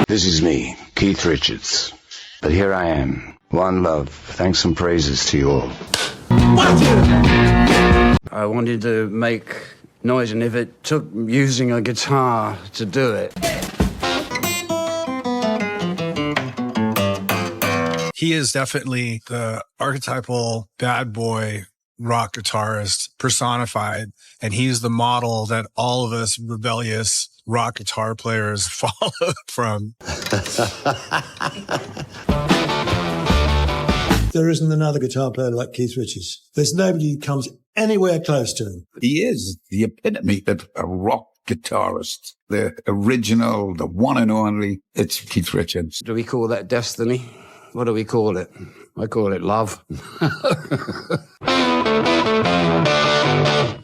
This is me, Keith Richards. But here I am. One love. Thanks and praises to you all. I wanted to make noise, and if it took using a guitar to do it. He is definitely the archetypal bad boy rock guitarist personified, and he's the model that all of us rebellious rock guitar players follow from. There isn't another guitar player like Keith Richards. There's nobody who comes anywhere close to him. He is the epitome of a rock guitarist. The original, the one and only, it's Keith Richards. Do we call that destiny? What do we call it? I call it love.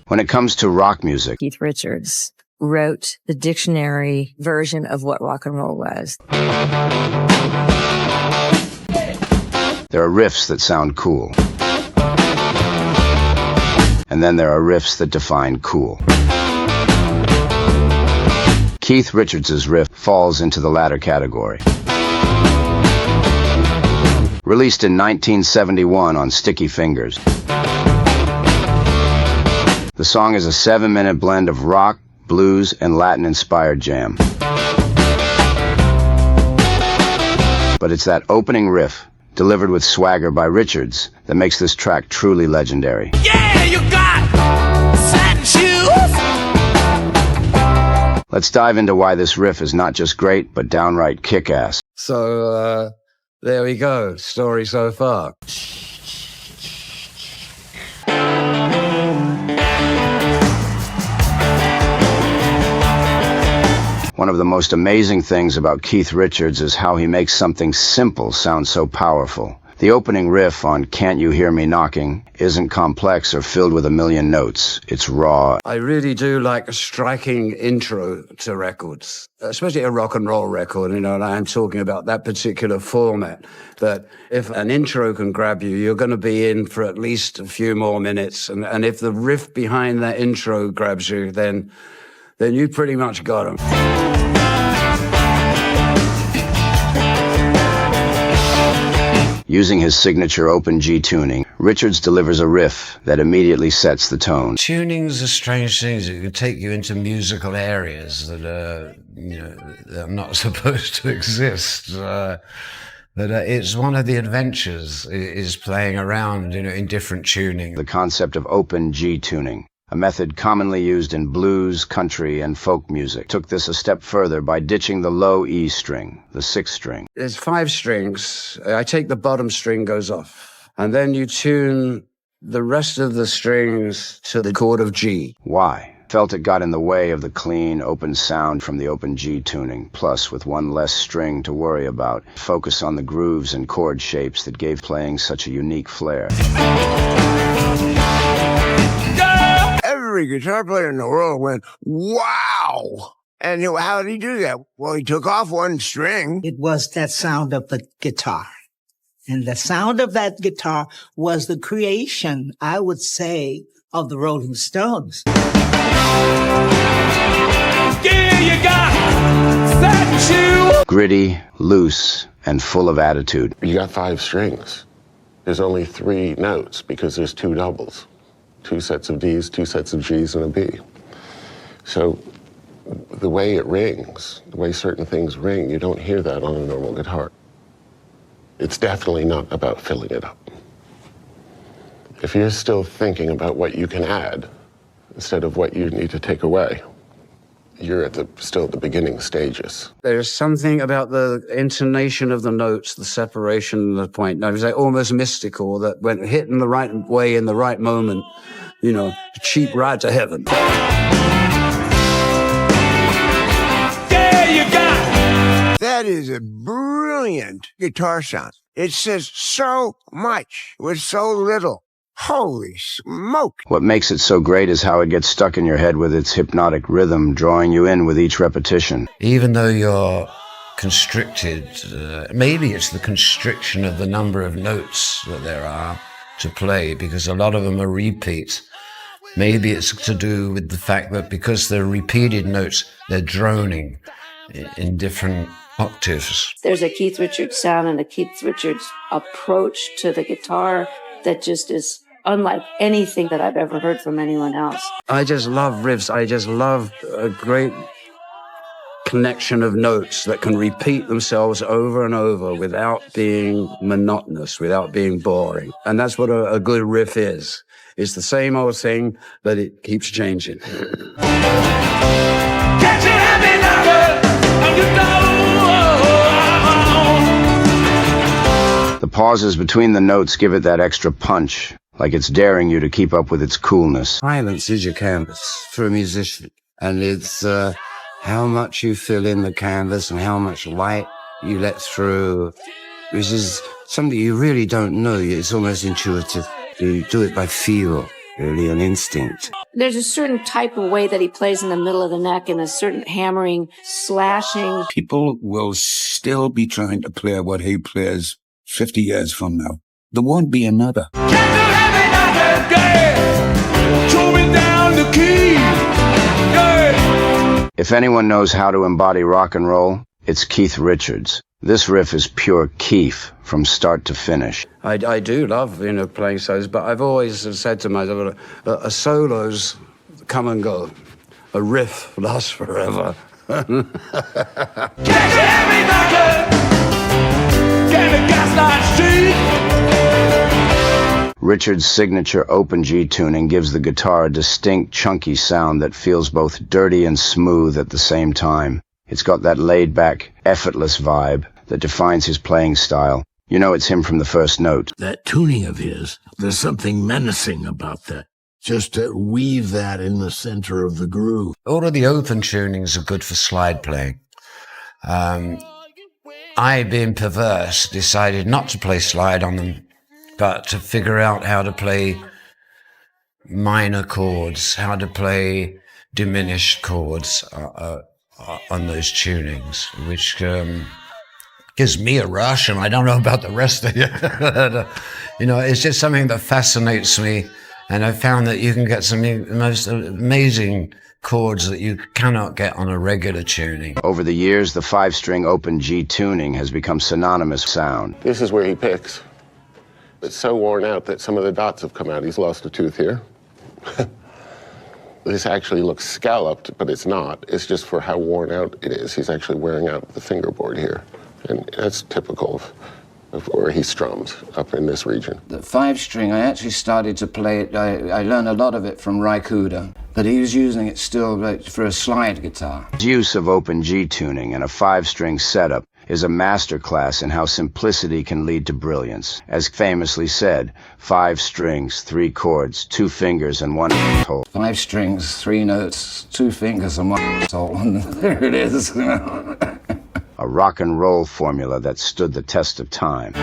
When it comes to rock music, Keith Richards wrote the dictionary version of what rock and roll was. there are riffs that sound cool. And then there are riffs that define cool. Keith Richards' riff falls into the latter category. Released in 1971 on Sticky Fingers. The song is a 7-minute blend of rock, blues, and Latin-inspired jam. But it's that opening riff, delivered with swagger by Richards, that makes this track truly legendary. Yeah, you got satin shoes! Let's dive into why this riff is not just great, but downright kick-ass. So, there we go. Story so far. One of the most amazing things about Keith Richards is how he makes something simple sound so powerful. The opening riff on Can't You Hear Me Knocking isn't complex or filled with a million notes. It's raw. I really do like a striking intro to records, especially a rock and roll record, and I'm talking about that particular format. That if an intro can grab you, you're going to be in for at least a few more minutes. And if the riff behind that intro grabs you, then you pretty much got them. Using his signature open G tuning, Richards delivers a riff that immediately sets the tone. Tuning's a strange thing. It can take you into musical areas that are, that are not supposed to exist. It's one of the adventures is playing around, in different tuning. The concept of open G tuning, a method commonly used in blues, country, and folk music, took this a step further by ditching the low E string, the 6th string. There's 5 strings. I take the bottom string goes off, and then you tune the rest of the strings to the chord of G. Why? Felt it got in the way of the clean, open sound from the open G tuning, plus with one less string to worry about, focus on the grooves and chord shapes that gave playing such a unique flair. Every guitar player in the world went, wow! And how did he do that? Well, he took off one string. It was that sound of the guitar. And the sound of that guitar was the creation, I would say, of the Rolling Stones. Yeah, you got satin shoes! Gritty, loose, and full of attitude. You got 5 strings. There's only 3 notes because there's 2 doubles. 2 sets of Ds, 2 sets of Gs, and a B. So the way it rings, the way certain things ring, you don't hear that on a normal guitar. It's definitely not about filling it up. If you're still thinking about what you can add instead of what you need to take away, you're still at the beginning stages. There's something about the intonation of the notes, the separation of the point. Now, it's like almost mystical that when hit in the right way in the right moment, a cheap ride to heaven. Yeah, you got That is a brilliant guitar sound. It says so much with so little. Holy smoke! What makes it so great is how it gets stuck in your head with its hypnotic rhythm, drawing you in with each repetition. Even though you're constricted, maybe it's the constriction of the number of notes that there are to play, because a lot of them are repeats. Maybe it's to do with the fact that because they're repeated notes, they're droning in different octaves. There's a Keith Richards sound and a Keith Richards approach to the guitar that just is unlike anything that I've ever heard from anyone else. I just love riffs. I just love a great connection of notes that can repeat themselves over and over without being monotonous, without being boring. And that's what a good riff is. It's the same old thing, but it keeps changing. Can't you have me longer? And you know. The pauses between the notes give it that extra punch, like it's daring you to keep up with its coolness. Silence is your canvas for a musician. And it's how much you fill in the canvas and how much light you let through, which is something you really don't know. It's almost intuitive. You do it by feel, really, an instinct. There's a certain type of way that he plays in the middle of the neck and a certain hammering, slashing. People will still be trying to play what he plays 50 years from now. There won't be another. Can't you have me longer? Yeah. Throw me down the key. Yeah. If anyone knows how to embody rock and roll, it's Keith Richards. This riff is pure Keith from start to finish. I do love, playing solos, but I've always said to myself, a solo's come and go. A riff lasts forever. Can't you have me longer? Can the gaslight street? Richards' signature open G tuning gives the guitar a distinct, chunky sound that feels both dirty and smooth at the same time. It's got that laid-back, effortless vibe that defines his playing style. You know it's him from the first note. That tuning of his, there's something menacing about that. Just to weave that in the center of the groove. All of the open tunings are good for slide playing. I, being perverse, decided not to play slide on them, but to figure out how to play minor chords, how to play diminished chords on those tunings, which gives me a rush, and I don't know about the rest of you. It's just something that fascinates me, and I've found that you can get some of the most amazing chords that you cannot get on a regular tuning. Over the years, the 5-string open G tuning has become synonymous sound. This is where he picks. It's so worn out that some of the dots have come out. He's lost a tooth here. This actually looks scalloped, but it's not. It's just for how worn out it is. He's actually wearing out the fingerboard here. And that's typical of where he strums, up in this region. The 5-string, I actually started to play it. I learned a lot of it from Rykuda, but he was using it still for a slide guitar. His use of open G tuning and a 5-string setup is a masterclass in how simplicity can lead to brilliance. As famously said, 5 strings, 3 chords, 2 fingers, and 1 hole. 5 strings, 3 notes, 2 fingers, and 1 hole. And there it is. A rock and roll formula that stood the test of time.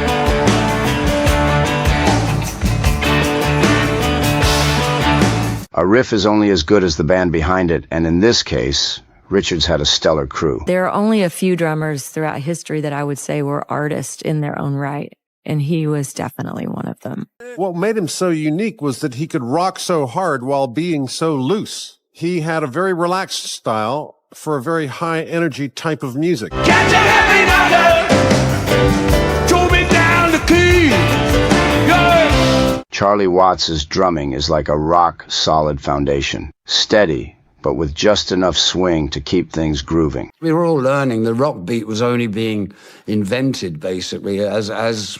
A riff is only as good as the band behind it, and in this case, Richards had a stellar crew. There are only a few drummers throughout history that I would say were artists in their own right, and he was definitely one of them. What made him so unique was that he could rock so hard while being so loose. He had a very relaxed style for a very high-energy type of music. Can't you have me longer? Throw me down the key. Yeah. Charlie Watts' drumming is like a rock-solid foundation. Steady, but with just enough swing to keep things grooving. We were all learning. The rock beat was only being invented, basically, as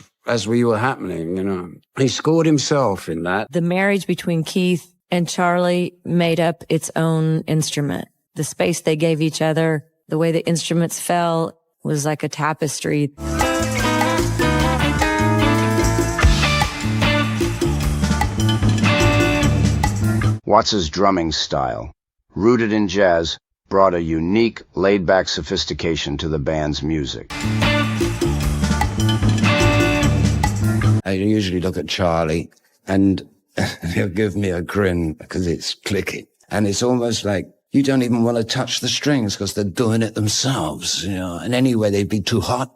we were happening, He scored himself in that. The marriage between Keith and Charlie made up its own instrument. The space they gave each other, the way the instruments fell, was like a tapestry. Watts' drumming style, rooted in jazz, brought a unique, laid-back sophistication to the band's music. I usually look at Charlie, and he'll give me a grin because it's clicking. And it's almost like, you don't even want to touch the strings because they're doing it themselves, And anyway, they'd be too hot.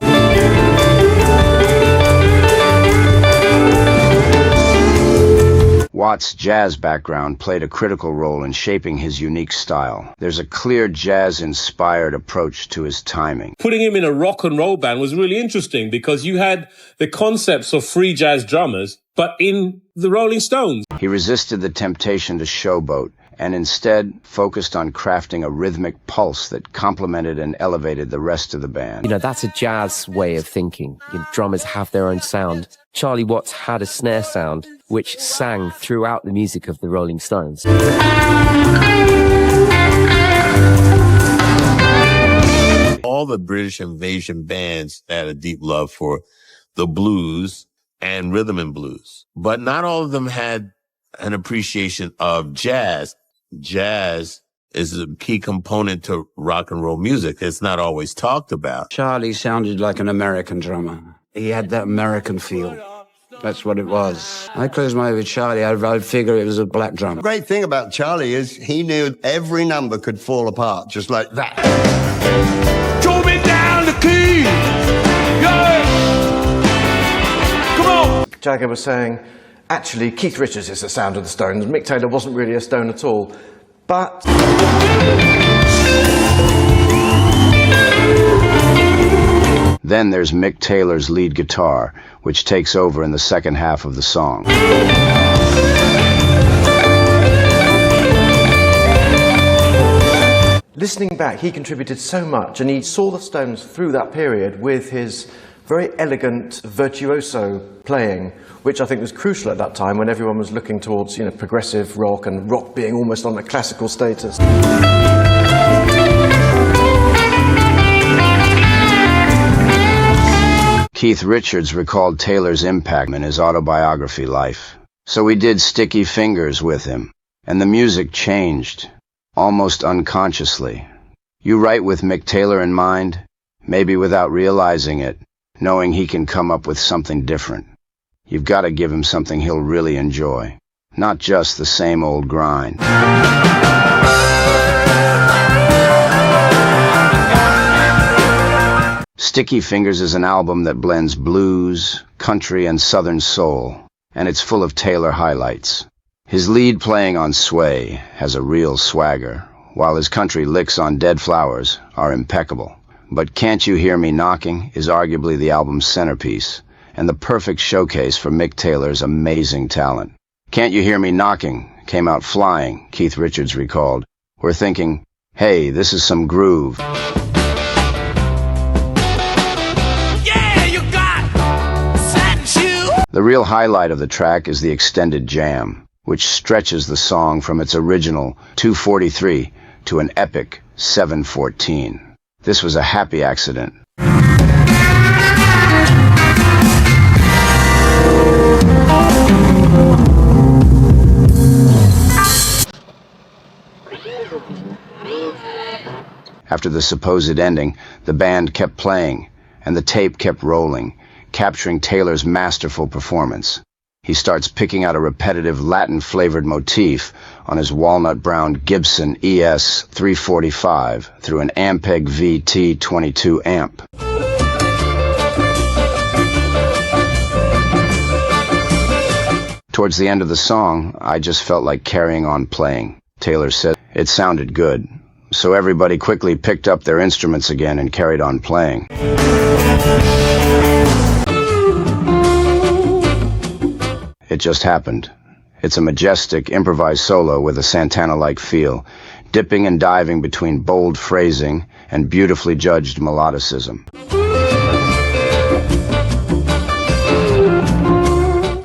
Watt's jazz background played a critical role in shaping his unique style. There's a clear jazz-inspired approach to his timing. Putting him in a rock and roll band was really interesting because you had the concepts of free jazz drummers, but in the Rolling Stones. He resisted the temptation to showboat and instead focused on crafting a rhythmic pulse that complemented and elevated the rest of the band. You know, that's a jazz way of thinking. You know, drummers have their own sound. Charlie Watts had a snare sound which sang throughout the music of the Rolling Stones. All the British invasion bands had a deep love for the blues and rhythm and blues, but not all of them had an appreciation of jazz. Jazz is a key component to rock and roll music. It's not always talked about. Charlie sounded like an American drummer. He had that American feel. That's what it was. I closed my eye with Charlie, I'd figure it was a black drummer. The great thing about Charlie is he knew every number could fall apart just like that. Throw me down the key. Yeah. Come on. Jagger was saying, actually, Keith Richards is the sound of the Stones. Mick Taylor wasn't really a Stone at all. But then there's Mick Taylor's lead guitar, which takes over in the second half of the song. listening back, he contributed so much, and he saw the Stones through that period with his very elegant, virtuoso playing, which I think was crucial at that time when everyone was looking towards, you know, progressive rock and rock being almost on a classical status. Keith Richards recalled Taylor's impact in his autobiography, Life. So we did Sticky Fingers with him, and the music changed, almost unconsciously. You write with Mick Taylor in mind, maybe without realizing it, knowing he can come up with something different. You've got to give him something he'll really enjoy, not just the same old grind. Sticky Fingers is an album that blends blues, country, and southern soul, and it's full of Taylor highlights. His lead playing on Sway has a real swagger, while his country licks on Dead Flowers are impeccable. But Can't You Hear Me Knocking is arguably the album's centerpiece, and the perfect showcase for Mick Taylor's amazing talent. Can't You Hear Me Knocking came out flying, Keith Richards recalled. We're thinking, hey, this is some groove. The real highlight of the track is the extended jam, which stretches the song from its original 2:43 to an epic 7:14. This was a happy accident. After the supposed ending, the band kept playing, and the tape kept rolling, capturing Taylor's masterful performance. He starts picking out a repetitive Latin-flavored motif on his walnut-brown Gibson ES 345 through an Ampeg VT22 amp. Towards the end of the song, I just felt like carrying on playing. Taylor said it sounded good, so everybody quickly picked up their instruments again and carried on playing. It just happened. It's a majestic, improvised solo with a Santana-like feel, dipping and diving between bold phrasing and beautifully judged melodicism.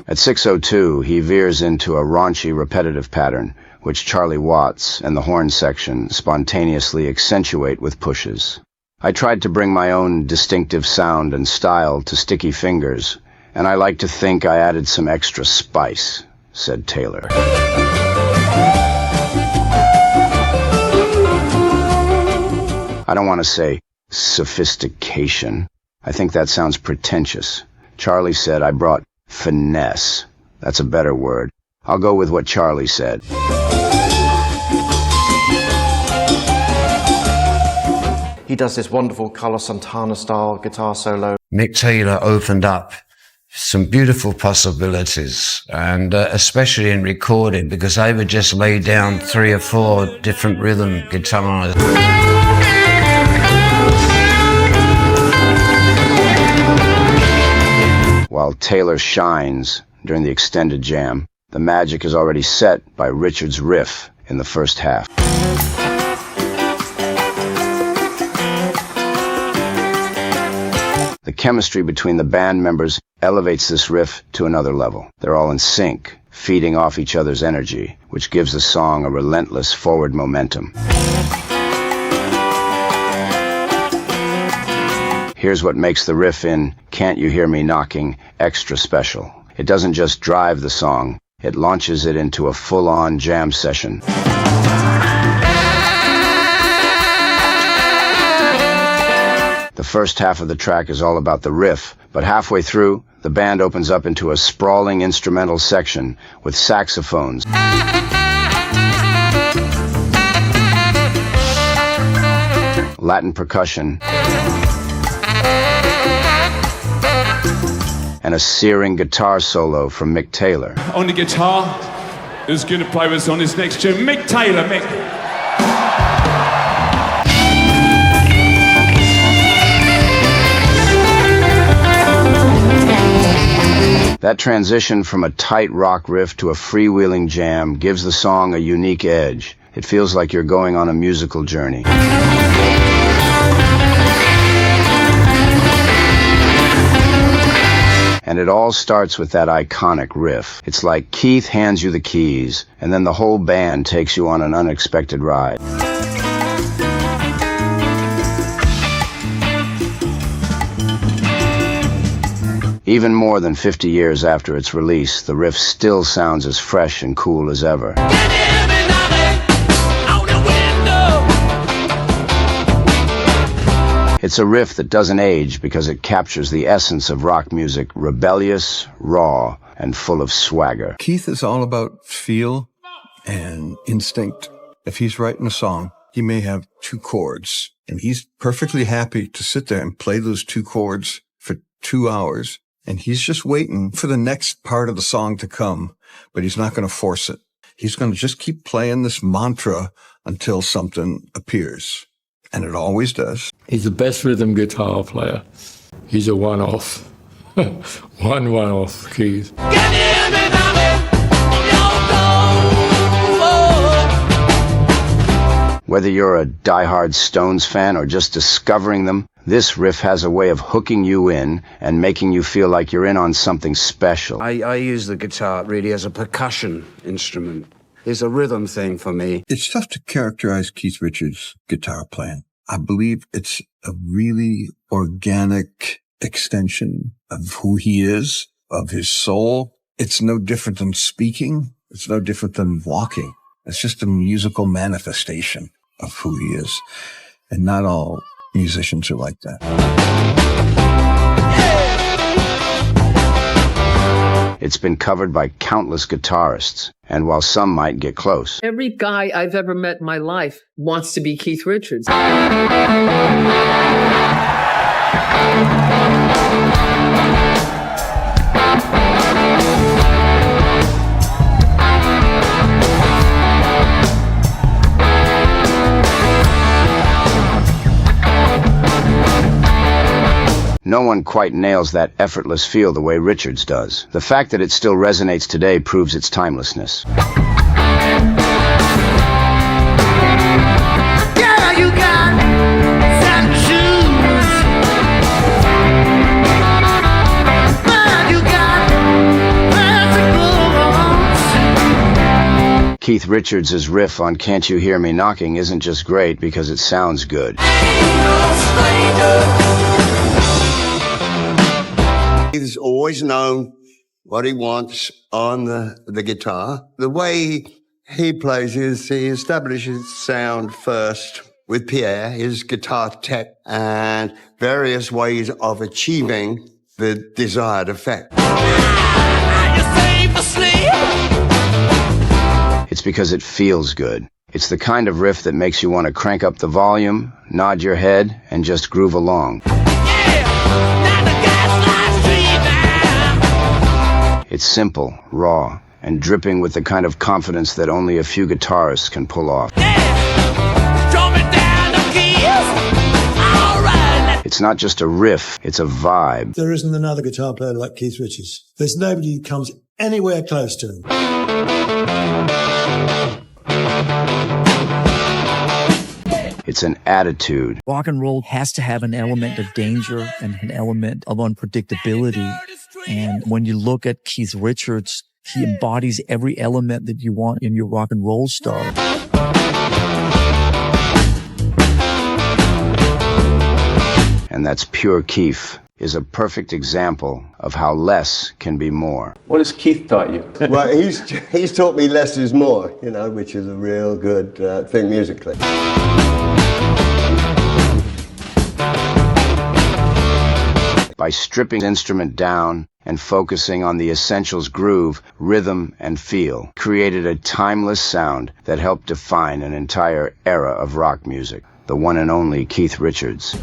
At 6:02, he veers into a raunchy, repetitive pattern, which Charlie Watts and the horn section spontaneously accentuate with pushes. I tried to bring my own distinctive sound and style to Sticky Fingers, and I like to think I added some extra spice, said Taylor. I don't want to say sophistication. I think that sounds pretentious. Charlie said I brought finesse. That's a better word. I'll go with what Charlie said. He does this wonderful Carlos Santana-style guitar solo. Mick Taylor opened up some beautiful possibilities, and especially in recording, because I would just lay down 3 or 4 different rhythm guitars. While Taylor shines during the extended jam, the magic is already set by Richard's riff in the first half. The chemistry between the band members elevates this riff to another level. They're all in sync, feeding off each other's energy, which gives the song a relentless forward momentum. Here's what makes the riff in Can't You Hear Me Knocking extra special. It doesn't just drive the song, it launches it into a full-on jam session. The first half of the track is all about the riff, but halfway through, the band opens up into a sprawling instrumental section with saxophones, Latin percussion, and a searing guitar solo from Mick Taylor. On the guitar, who's going to play with us on this next tune? Mick Taylor, Mick. That transition from a tight rock riff to a freewheeling jam gives the song a unique edge. It feels like you're going on a musical journey. And it all starts with that iconic riff. It's like Keith hands you the keys, and then the whole band takes you on an unexpected ride. Even more than 50 years after its release, the riff still sounds as fresh and cool as ever. It's a riff that doesn't age because it captures the essence of rock music, rebellious, raw, and full of swagger. Keith is all about feel and instinct. If he's writing a song, he may have 2 chords, and he's perfectly happy to sit there and play those 2 chords for 2 hours. And he's just waiting for the next part of the song to come, but he's not going to force it. He's going to just keep playing this mantra until something appears. And it always does. He's the best rhythm guitar player. He's a one-off. One-off, Keith. Whether you're a diehard Stones fan or just discovering them, this riff has a way of hooking you in and making you feel like you're in on something special. I use the guitar really as a percussion instrument. It's a rhythm thing for me. It's tough to characterize Keith Richards' guitar playing. I believe it's a really organic extension of who he is, of his soul. It's no different than speaking. It's no different than walking. It's just a musical manifestation of who he is. And not all musicians are like that. It's been covered by countless guitarists, and while some might get close, every guy I've ever met in my life wants to be Keith Richards. no one quite nails that effortless feel the way Richards does. The fact that it still resonates today proves its timelessness. Keith Richards' riff on Can't You Hear Me Knocking isn't just great because it sounds good. He's always known what he wants on the guitar. The way he plays is he establishes sound first with Pierre, his guitar tech, and various ways of achieving the desired effect. It's because it feels good. It's the kind of riff that makes you want to crank up the volume, nod your head, and just groove along. It's simple, raw, and dripping with the kind of confidence that only a few guitarists can pull off. It's not just a riff, it's a vibe. There isn't another guitar player like Keith Richards. There's nobody who comes anywhere close to him. It's an attitude. Rock and roll has to have an element of danger and an element of unpredictability. And when you look at Keith Richards, he embodies every element that you want in your rock and roll star. And that's pure Keith, is a perfect example of how less can be more. What has Keith taught you? Well, he's taught me less is more, you know, which is a real good thing musically. By stripping the instrument down and focusing on the essentials groove, rhythm, and feel, created a timeless sound that helped define an entire era of rock music. The one and only Keith Richards.